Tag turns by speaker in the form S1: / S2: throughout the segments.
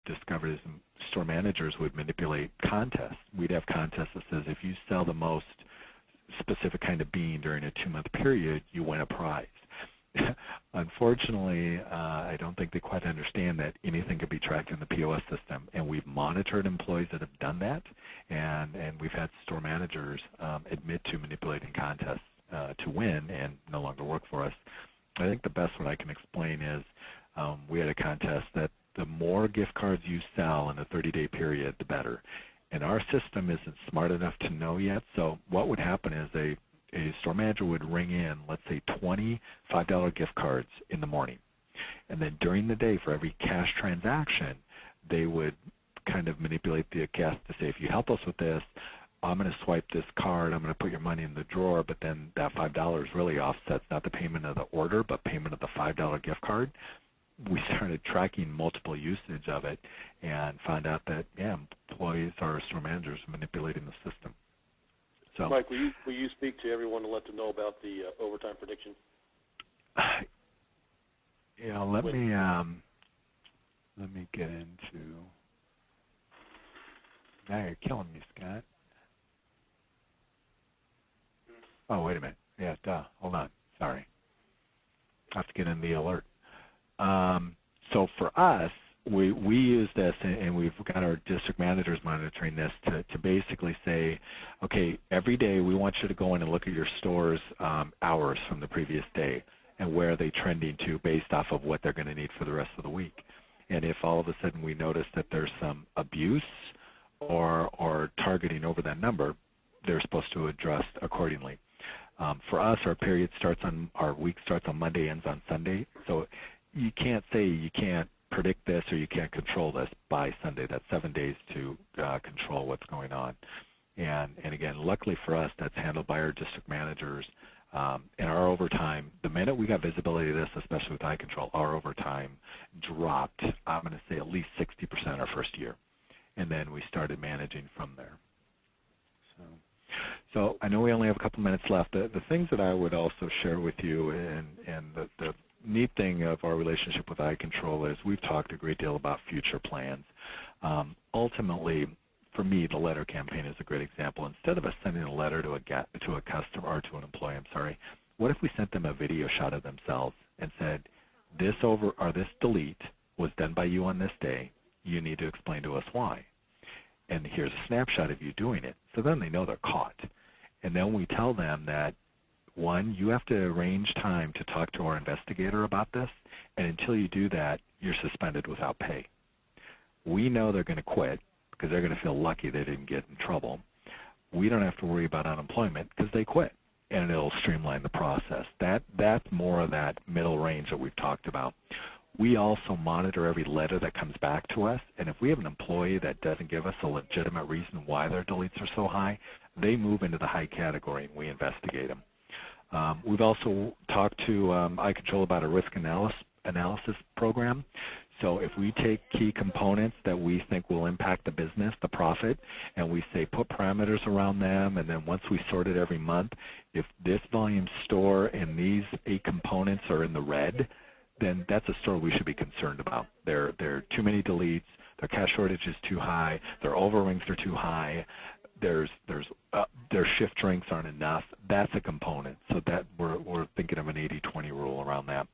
S1: discovered is store managers would manipulate contests. We'd have contests that says if you sell the most specific kind of bean during a 2-month period, you win a prize. Unfortunately, I don't think they quite understand that anything could be tracked in the POS system, and we've monitored employees that have done that, and we've had store managers admit to manipulating contests to win and no longer work for us. I think the best one I can explain is we had a contest that the more gift cards you sell in a 30-day period, the better. And our system isn't smart enough to know yet, so what would happen is a store manager would ring in, let's say, 20 $5 gift cards in the morning. And then during the day, for every cash transaction, they would kind of manipulate the guest to say, if you help us with this, I'm going to swipe this card, I'm going to put your money in the drawer, but then that $5 really offsets not the payment of the order, but payment of the $5 gift card. We started tracking multiple usage of it and found out that, yeah, employees or store managers are manipulating the system. So,
S2: Mike, will you speak to everyone to let them know about the overtime prediction?
S1: You know, let me get into. Now you're killing me, Scott. Oh, wait a minute. Yeah, duh. Hold on. Sorry. I have to get in the alert. So for us, we use this, and we've got our district managers monitoring this to basically say, okay, every day we want you to go in and look at your store's hours from the previous day and where are they trending to based off of what they're going to need for the rest of the week. And if all of a sudden we notice that there's some abuse or targeting over that number, they're supposed to adjust accordingly. For us, our week starts on Monday, ends on Sunday. So you can't say you can't predict this or you can't control this by Sunday. That's 7 days to control what's going on. And again, luckily for us, that's handled by our district managers. And our overtime, the minute we got visibility of this, especially with iControl, our overtime dropped, I'm going to say at least 60% our first year. And then we started managing from there. So I know we only have a couple minutes left. The things that I would also share with you, and the neat thing of our relationship with iControl is we've talked a great deal about future plans. Ultimately, for me, the letter campaign is a great example. Instead of us sending a letter to a customer or to an employee, what if we sent them a video shot of themselves and said, this delete was done by you on this day. You need to explain to us why. And here's a snapshot of you doing it. So then they know they're caught. And then we tell them that, one, you have to arrange time to talk to our investigator about this, and until you do that, you're suspended without pay. We know they're going to quit because they're going to feel lucky they didn't get in trouble. We don't have to worry about unemployment because they quit, and it'll streamline the process. That's more of that middle range that we've talked about. We also monitor every letter that comes back to us, and if we have an employee that doesn't give us a legitimate reason why their deletes are so high, they move into the high category and we investigate them. We've also talked to iControl about a risk analysis program. So if we take key components that we think will impact the business, the profit, and we say put parameters around them, and then once we sort it every month, if this volume store and these 8 components are in the red, then that's a store we should be concerned about. There are too many deletes, their cash shortage is too high, their overrings are too high, their shift drinks aren't enough. That's a component. So that we're thinking of an 80-20 rule around that.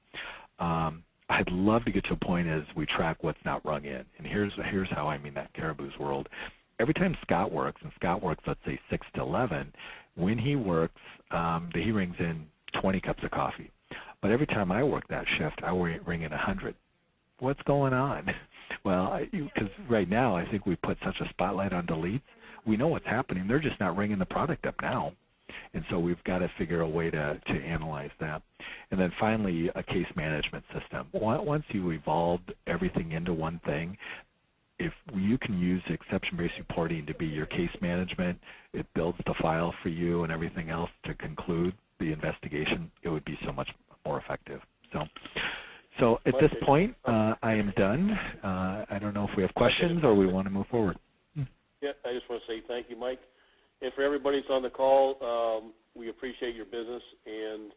S1: I'd love to get to a point as we track what's not rung in. And here's how I mean that, Caribou's world. Every time Scott works, and Scott works, let's say 6 to 11, when he works, he rings in 20 cups of coffee. But every time I work that shift, I ring in 100. What's going on? Well, because right now I think we put such a spotlight on deletes. We know what's happening. They're just not ringing the product up now. And so we've got to figure a way to analyze that. And then finally, a case management system. Once you evolved everything into one thing, if you can use exception-based reporting to be your case management, it builds the file for you and everything else to conclude the investigation, it would be so much more effective. So at this point, I am done. I don't know if we have questions or we want to move forward.
S2: Yeah, I just want to say thank you, Mike. And for everybody that's on the call, we appreciate your business, and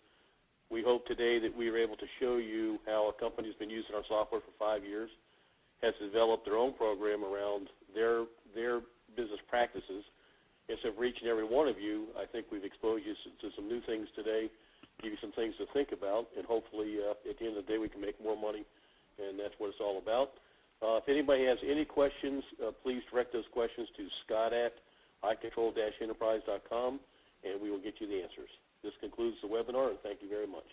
S2: we hope today that we were able to show you how a company's been using our software for 5 years, has developed their own program around their business practices. Instead of reaching every one of you, I think we've exposed you to some new things today, give you some things to think about, and hopefully at the end of the day we can make more money, and that's what it's all about. If anybody has any questions, please direct those questions to scott@icontrol-enterprise.com, and we will get you the answers. This concludes the webinar, and thank you very much.